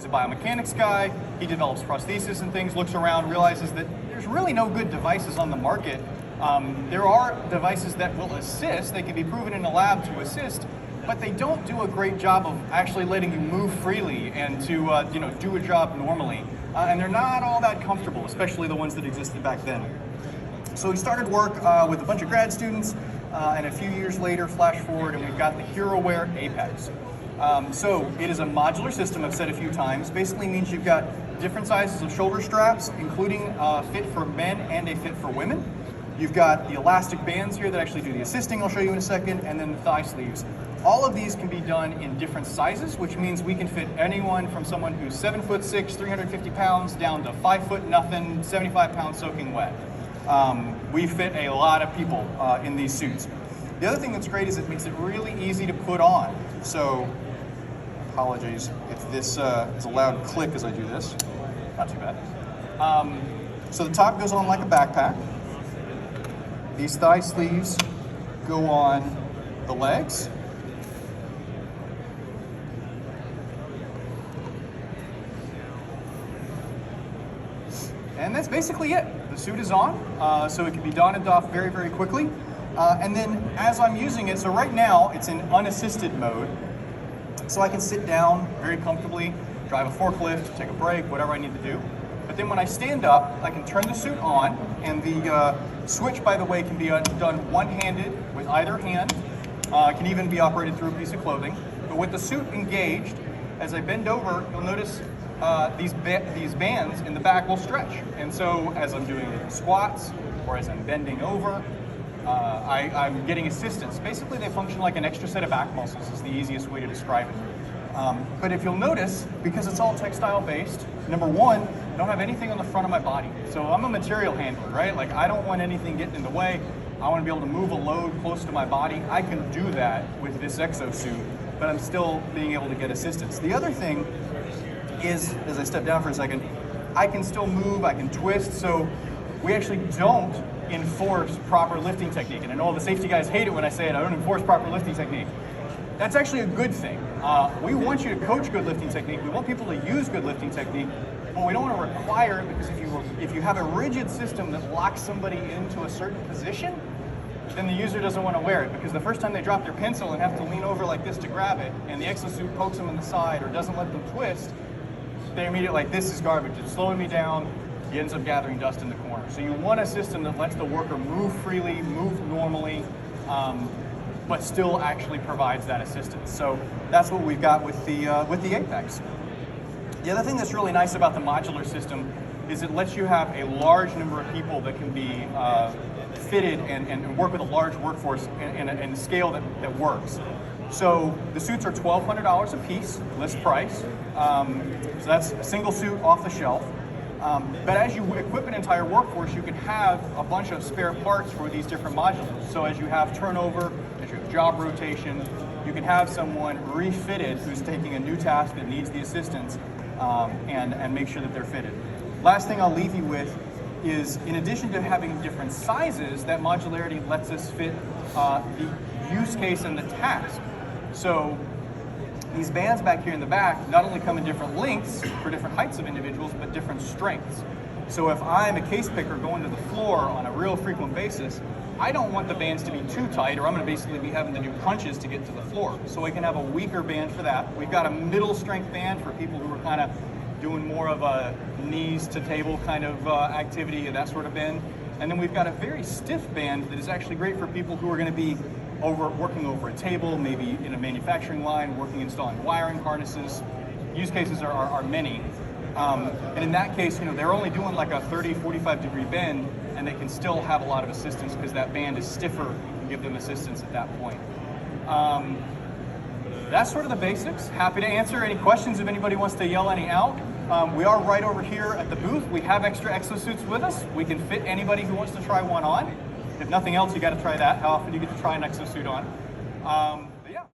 a biomechanics guy. He develops prosthesis and things, looks around, realizes that there's really no good devices on the market. There are devices that will assist. They can be proven in a lab to assist, but they don't do a great job of actually letting you move freely and to do a job normally. And they're not all that comfortable, especially the ones that existed back then. So he started work with a bunch of grad students, and a few years later, flash forward, and we've got the HeroWare Apex. So it is a modular system, I've said a few times. Basically means you've got different sizes of shoulder straps, including a fit for men and a fit for women. You've got the elastic bands here that actually do the assisting, I'll show you in a second, and then the thigh sleeves. All of these can be done in different sizes, which means we can fit anyone from someone who's 7'6", 350 pounds, down to 5 foot nothing, 75 pounds soaking wet. We fit a lot of people in these suits. The other thing that's great is it makes it really easy to put on. So, apologies if this is a loud click as I do this. Not too bad. So the top goes on like a backpack. These thigh sleeves go on the legs. And that's basically it. The suit is on, so it can be donned and doffed very, very quickly. And then as I'm using it, so right now it's in unassisted mode. So I can sit down very comfortably, drive a forklift, take a break, whatever I need to do. But then when I stand up, I can turn the suit on, and the switch, by the way, can be done one-handed with either hand. It can even be operated through a piece of clothing. But with the suit engaged, as I bend over, you'll notice these bands in the back will stretch. And so as I'm doing squats, or as I'm bending over, I'm getting assistance. Basically, they function like an extra set of back muscles is the easiest way to describe it. But if you'll notice, because it's all textile based, number one, I don't have anything on the front of my body. So I'm a material handler, right? Like I don't want anything getting in the way. I want to be able to move a load close to my body. I can do that with this exosuit, but I'm still being able to get assistance. The other thing is, as I step down for a second, I can still move, I can twist. So we actually don't enforce proper lifting technique. And I know all the safety guys hate it when I say it, I don't enforce proper lifting technique. That's actually a good thing. We want you to coach good lifting technique. We want people to use good lifting technique, but we don't want to require it, because if you have a rigid system that locks somebody into a certain position, then the user doesn't want to wear it, because the first time they drop their pencil and have to lean over like this to grab it, and the exosuit pokes them in the side or doesn't let them twist, they're immediately like, this is garbage, it's slowing me down. He ends up gathering dust in the corner. So you want a system that lets the worker move freely, move normally, but still actually provides that assistance. So that's what we've got with the Apex. The other thing that's really nice about the modular system is it lets you have a large number of people that can be fitted and work with a large workforce in a scale that works. So the suits are $1,200 a piece, list price. So that's a single suit off the shelf. But as you equip an entire workforce, you can have a bunch of spare parts for these different modules. So as you have turnover, as you have job rotation, you can have someone refitted who's taking a new task that needs the assistance and make sure that they're fitted. Last thing I'll leave you with is, in addition to having different sizes, that modularity lets us fit the use case and the task. So these bands back here in the back not only come in different lengths for different heights of individuals, but different strengths. So if I'm a case picker going to the floor on a real frequent basis, I don't want the bands to be too tight, or I'm going to basically be having to do crunches to get to the floor. So we can have a weaker band for that. We've got a middle strength band for people who are kind of doing more of a knees to table kind of activity and that sort of bend. And then we've got a very stiff band that is actually great for people who are going to be working over a table, maybe in a manufacturing line, installing wiring harnesses. Use cases are many. And in that case, they're only doing like a 30, 45 degree bend, and they can still have a lot of assistance because that band is stiffer and give them assistance at that point. That's sort of the basics. Happy to answer any questions if anybody wants to yell any out. We are right over here at the booth. We have extra exosuits with us. We can fit anybody who wants to try one on. If nothing else, you got to try that. How often do you get to try an exosuit on?